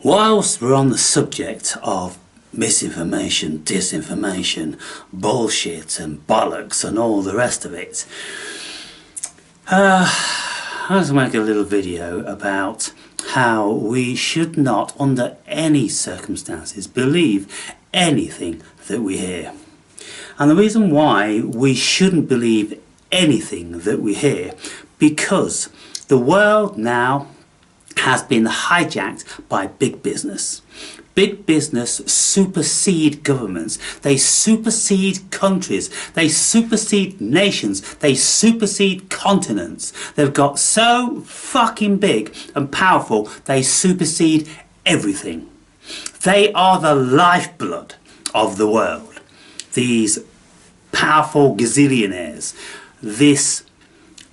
Whilst we're on the subject of misinformation, disinformation, bullshit and bollocks and all the rest of it, I want to make a little video about how we should not, under any circumstances, believe anything that we hear. And the reason why we shouldn't believe anything that we hear, because the world now has been hijacked by big business. Big business supersede governments, they supersede countries, they supersede nations, they supersede continents. They've got so fucking big and powerful, they supersede everything. They are the lifeblood of the world. These powerful gazillionaires, this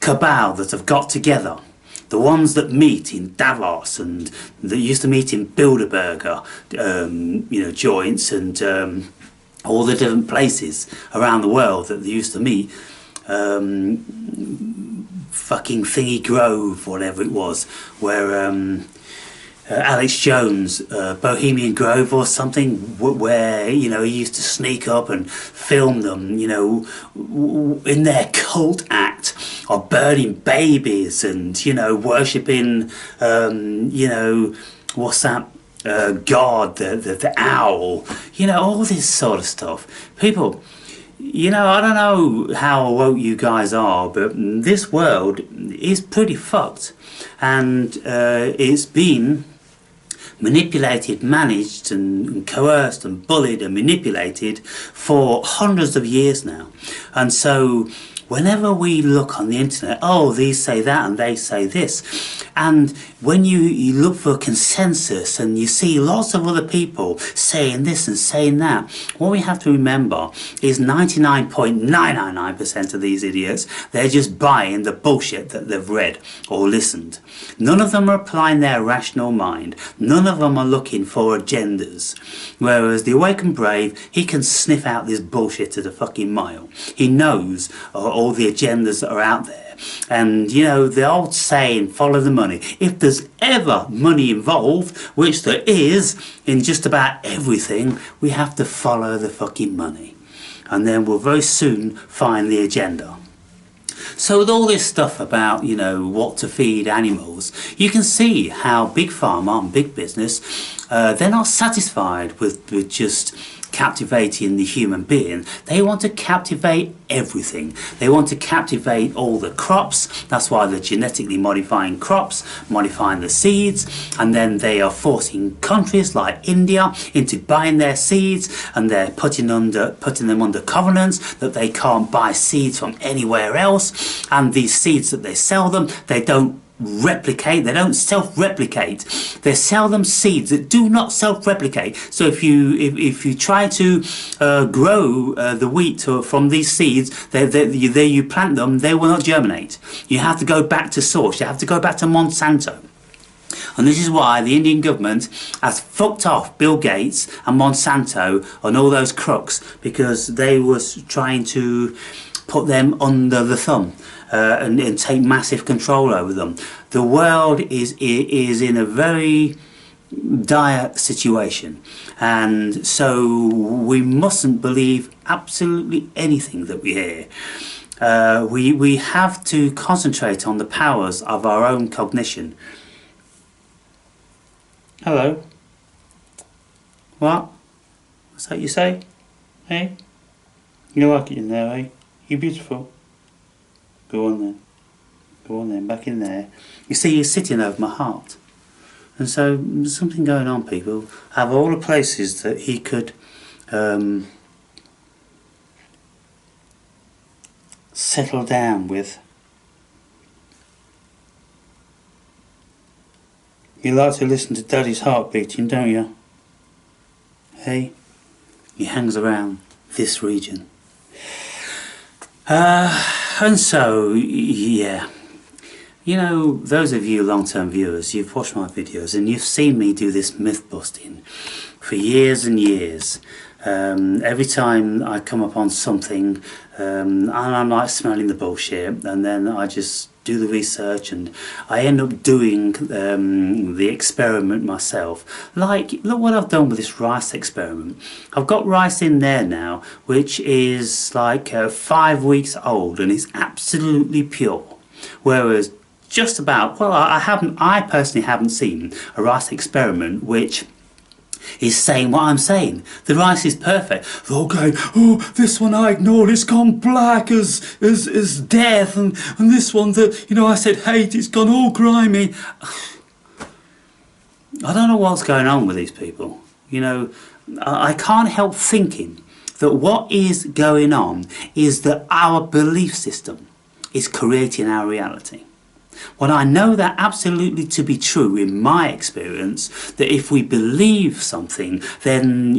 cabal that have got together, the ones that meet in Davos and that used to meet in Bilderberger, joints and all the different places around the world that they used to meet, fucking Thingy Grove, whatever it was, where Alex Jones, Bohemian Grove or something, where he used to sneak up and film them, in their cult act of burning babies and worshipping, what's that? God, the owl, all this sort of stuff. People, I don't know how woke you guys are, but this world is pretty fucked, and it's been manipulated, managed and coerced and bullied and manipulated for hundreds of years now. And so whenever we look on the internet, oh, these say that and they say this, and when you look for consensus and you see lots of other people saying this and saying that, what we have to remember is 99.999% of these idiots, they're just buying the bullshit that they've read or listened. None of them are applying their rational mind. None of them are looking for agendas. Whereas the awakened brave, he can sniff out this bullshit at a fucking mile. He knows all the agendas that are out there. And the old saying, follow the money. If there's ever money involved, which there is in just about everything, we have to follow the fucking money. And then we'll very soon find the agenda. So with all this stuff about, what to feed animals, you can see how Big Pharma and big business, they're not satisfied with just captivating the human being. They want to captivate everything. They want to captivate all the crops. That's why they're genetically modifying crops, modifying the seeds, and then they are forcing countries like India into buying their seeds, and they're putting them under covenants that they can't buy seeds from anywhere else. And these seeds that they sell them, they don't replicate, they don't self-replicate. They sell them seeds that do not self-replicate. So if you try to grow the wheat from these seeds, you plant them, they will not germinate. You have to go back to source. You have to go back to Monsanto. And this is why the Indian government has fucked off Bill Gates and Monsanto and all those crooks, because they was trying to put them under the thumb. And take massive control over them. The world is in a very dire situation, and so we mustn't believe absolutely anything that we hear. We have to concentrate on the powers of our own cognition. Hello? What? What's that you say? Hey? You like it in there, eh? You're beautiful. Go on then. Go on then, back in there. You see, you're sitting over my heart. And so there's something going on, people. Out of all the places that he could settle down with, you like to listen to Daddy's heart beating, don't you? Hey? He hangs around this region. And so, yeah, those of you long-term viewers, you've watched my videos and you've seen me do this myth busting for years and years. Every time I come upon something and I'm like smelling the bullshit, and then I just do the research, and I end up doing the experiment myself. Like, look what I've done with this rice experiment. I've got rice in there now which is like 5 weeks old, and it's absolutely pure, whereas just about, well, I personally haven't seen a rice experiment which is saying what I'm saying. The rice is perfect. Okay, oh, this one I ignored, it's gone black as death, and this one that, you know, I said hate, it's gone all grimy. I don't know what's going on with these people. You know, I can't help thinking that what is going on is that our belief system is creating our reality. Well, I know that absolutely to be true in my experience, that if we believe something, then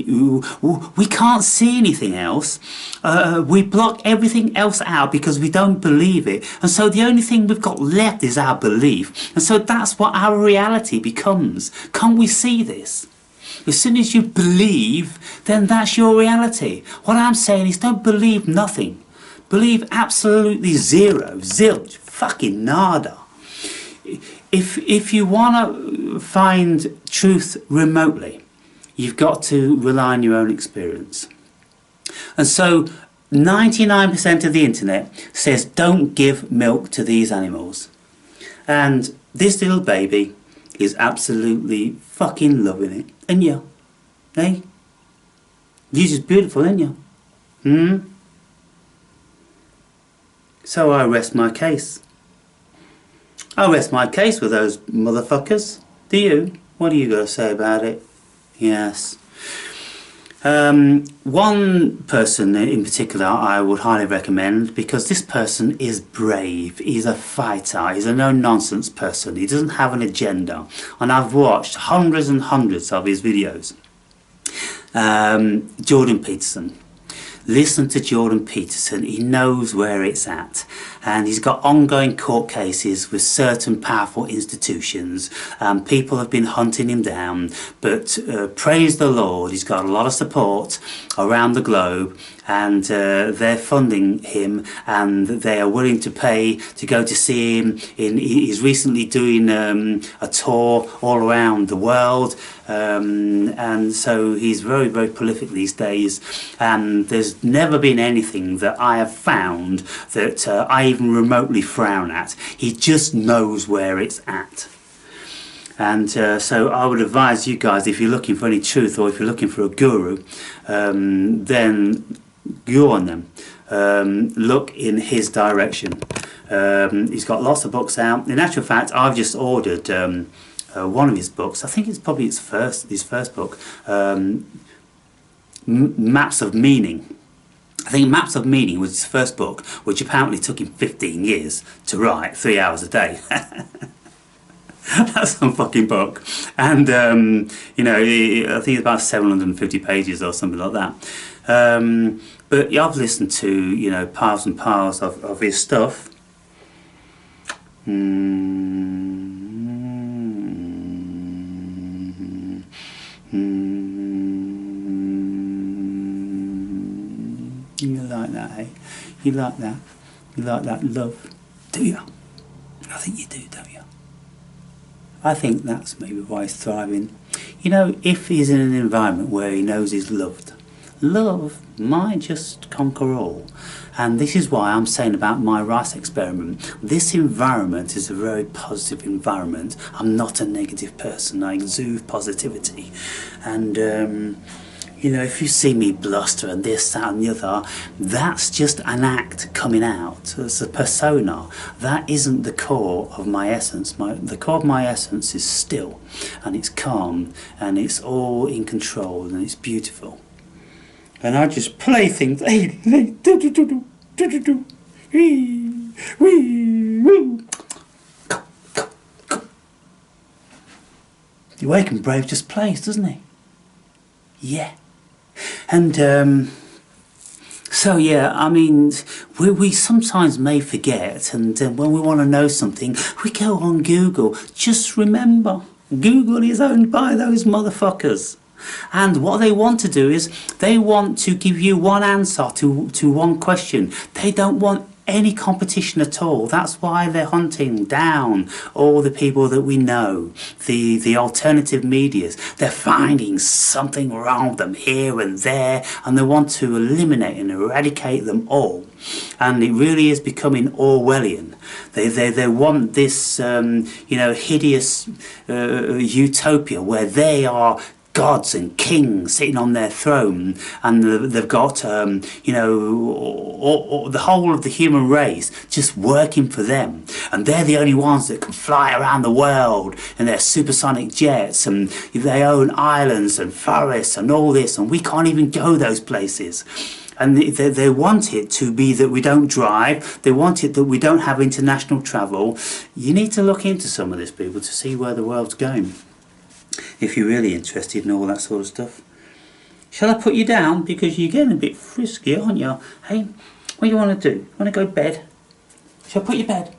we can't see anything else. We block everything else out because we don't believe it. And so the only thing we've got left is our belief. And so that's what our reality becomes. Can't we see this? As soon as you believe, then that's your reality. What I'm saying is don't believe nothing. Believe absolutely zero, zilch, fucking nada. If you want to find truth remotely, you've got to rely on your own experience. And so 99% of the internet says don't give milk to these animals. And this little baby is absolutely fucking loving it. And you? Hey? You're just beautiful, ain't you? So I rest my case. I rest my case with those motherfuckers. Do you? What do you got to say about it? Yes. One person in particular I would highly recommend, because this person is brave, he's a fighter, he's a no-nonsense person, he doesn't have an agenda, and I've watched hundreds and hundreds of his videos. Jordan Peterson. Listen to Jordan Peterson, he knows where it's at, and he's got ongoing court cases with certain powerful institutions. People have been hunting him down, but praise the Lord, he's got a lot of support around the globe, and they're funding him, and they are willing to pay to go to see him. He's recently doing a tour all around the world, and so he's very, very prolific these days, and there's never been anything that I have found that I even remotely frown at. He just knows where it's at. And so I would advise you guys, if you're looking for any truth, or if you're looking for a guru, then go on them. Look in his direction. He's got lots of books out. In actual fact, I've just ordered one of his books. I think it's probably his first book, Maps of Meaning. I think Maps of Meaning was his first book, which apparently took him 15 years to write, 3 hours a day. That's some fucking book. And, you know, I think it's about 750 pages or something like that. But yeah, I've listened to, you know, piles and piles of his stuff. You like that, eh? You like that? You like that love? Do you? I think you do, don't you? I think that's maybe why he's thriving. You know, if he's in an environment where he knows he's loved, love might just conquer all. And this is why I'm saying about my rice experiment. This environment is a very positive environment. I'm not a negative person. I exude positivity. And you know, if you see me bluster and this, that and the other, that's just an act coming out. It's a persona. That isn't the core of my essence. The core of my essence is still, and it's calm, and it's all in control, and it's beautiful. And I just play things. The Awakened Brave just plays, doesn't he? Yeah. And so yeah, I mean, we sometimes may forget, and when we want to know something, we go on Google. Just remember, Google is owned by those motherfuckers. And what they want to do is, they want to give you one answer to one question. They don't want any competition at all. That's why they're hunting down all the people that we know, the alternative medias. They're finding something wrong with them here and there, and they want to eliminate and eradicate them all. And it really is becoming Orwellian. They want this hideous utopia where they are gods and kings sitting on their throne, and they've got the whole of the human race just working for them, and they're the only ones that can fly around the world in their supersonic jets, and they own islands and forests and all this, and we can't even go those places. And they want it to be that we don't drive, they want it that we don't have international travel. You need to look into some of this, people, to see where the world's going, if you're really interested in all that sort of stuff. Shall I put you down? Because you're getting a bit frisky, aren't you? Hey, what do you want to do? You want to go to bed? Shall I put you to bed?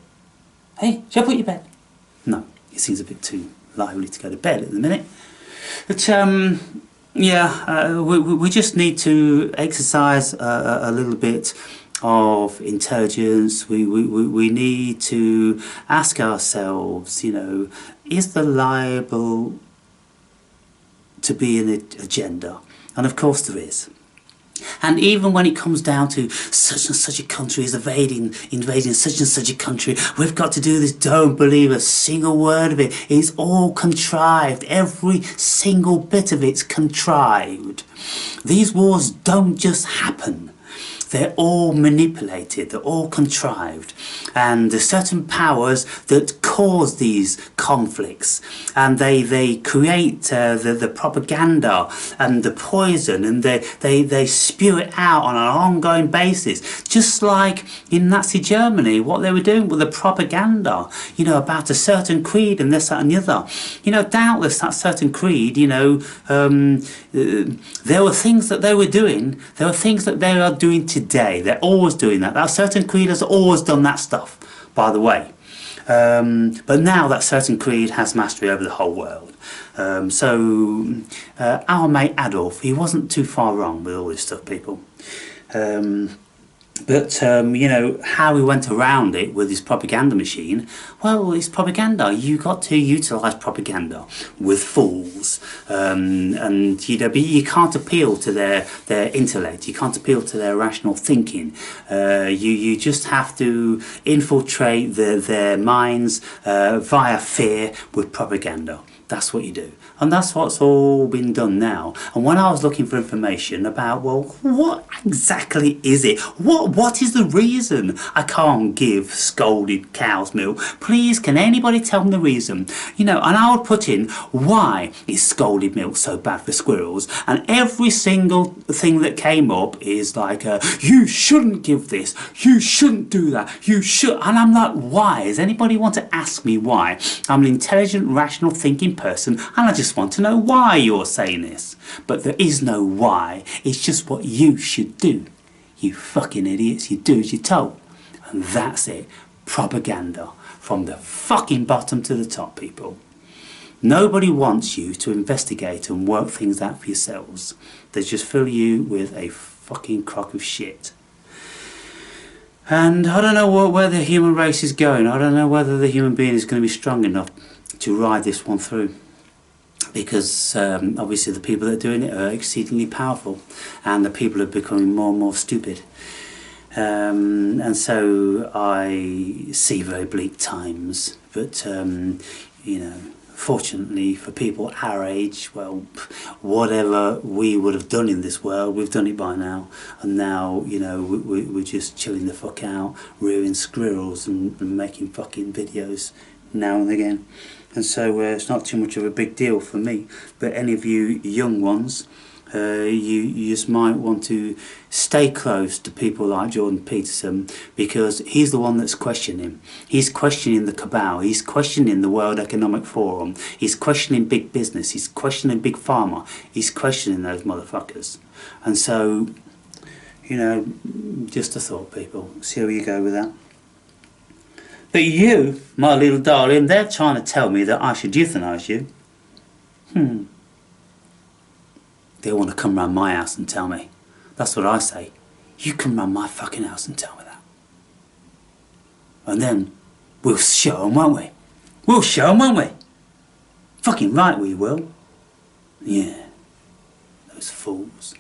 Hey, shall I put you to bed? No, it seems a bit too lively to go to bed at the minute. But we just need to exercise a little bit of intelligence. We need to ask ourselves, is there liable to be an agenda? And of course there is. And even when it comes down to such and such a country is invading such and such a country, we've got to do this, don't believe a single word of it. It's all contrived. Every single bit of it's contrived. These wars don't just happen. They're all manipulated, they're all contrived, and there's certain powers that cause these conflicts, and they create the propaganda and the poison, and they spew it out on an ongoing basis, just like in Nazi Germany, what they were doing with the propaganda, about a certain creed and this, that and the other. Doubtless that certain creed, there were things that they were doing, there are things that they are doing today. They're always doing that. That certain creed has always done that stuff, by the way. But now that certain creed has mastery over the whole world. So our mate Adolf, he wasn't too far wrong with all this stuff, people. But how he went around it with his propaganda machine, well, it's propaganda. You got to utilise propaganda with fools, but you can't appeal to their intellect. You can't appeal to their rational thinking. You just have to infiltrate their minds via fear with propaganda. That's what you do. And that's what's all been done now. And when I was looking for information about, well, what exactly is it? What is the reason I can't give scalded cow's milk? Please, can anybody tell me the reason? And I would put in, why is scalded milk so bad for squirrels? And every single thing that came up is like, you shouldn't give this, you shouldn't do that, you should. And I'm like, why? Does anybody want to ask me why? I'm an intelligent, rational thinking person, and I just want to know why you're saying this. But there is no why. It's just what you should do. You fucking idiots. You do as you're told. And that's it. Propaganda. From the fucking bottom to the top, people. Nobody wants you to investigate and work things out for yourselves. They just fill you with a fucking crock of shit. And I don't know where the human race is going. I don't know whether the human being is going to be strong enough to ride this one through, because obviously the people that are doing it are exceedingly powerful, and the people are becoming more and more stupid, and so I see very bleak times. But fortunately for people our age, well, whatever we would have done in this world, we've done it by now, and now we're just chilling the fuck out, rearing squirrels and making fucking videos now and again. And so it's not too much of a big deal for me. But any of you young ones, you just might want to stay close to people like Jordan Peterson, because he's the one that's questioning. He's questioning the cabal. He's questioning the World Economic Forum. He's questioning big business. He's questioning big pharma. He's questioning those motherfuckers. And so, just a thought, people. See how you go with that. But you, my little darling, they're trying to tell me that I should euthanize you. They want to come round my house and tell me. That's what I say. You come round my fucking house and tell me that. And then we'll show 'em, won't we? We'll show 'em, won't we? Fucking right we will. Yeah, those fools.